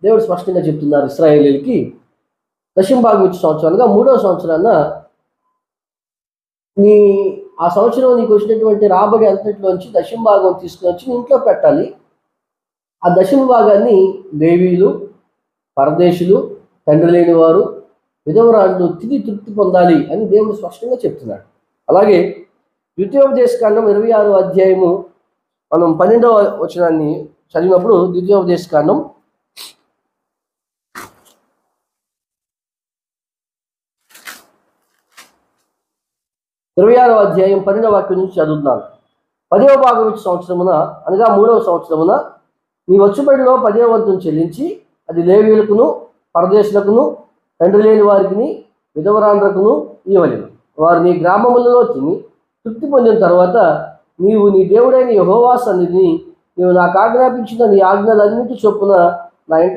దేవుడు స్పష్టంగా చెప్తున్నారు ఇశ్రాయేలీయులకి దశమ భాగం ఇచ్చే సంవత్సరాలుగా 3వ సంవత్సరాన ఆ సంవత్సరం నీకు వచ్చినటువంటి రాబడి అంతట్లోంచి దశమ భాగం తీసుకుని వచ్చి నీ ఇంట్లో పెట్టాలి. ఆ దశమ భాగాన్ని లేవీయులు, పరదేశులు, తండ్రి లేని వారు, విధవరాళ్ళు తిని తృప్తి పొందాలి అని దేవుడు స్పష్టంగా చెప్తున్నాడు. అలాగే ద్వితీయోపదేశకాండం 26వ అధ్యాయము మనం 12వ వచనాన్ని చదివినప్పుడు ద్వితీయోపదేశకాండం 26వ అధ్యాయం 12వ వాక్యం నుంచి చదువుతున్నాను. 10వ భాగం ఇచ్చే సంవత్సరమున అనగా 3వ సంవత్సరమున నీ వచ్చుబడిలో 10వ వంతును చెల్లించి అది లేవీయులకును, పరదేశులకును, తండ్రి లేని వారికి, విధవరాండ్రకును ఇవ్వలేను. వారు నీ గ్రామములలో తిని తృప్తి పొందిన తర్వాత నీవు నీ దేవుడైన యెహోవా సన్నిధిని నీవు నాకు ఆజ్ఞాపించిన నీ ఆజ్ఞలన్నింటి చొప్పున నా ఇంట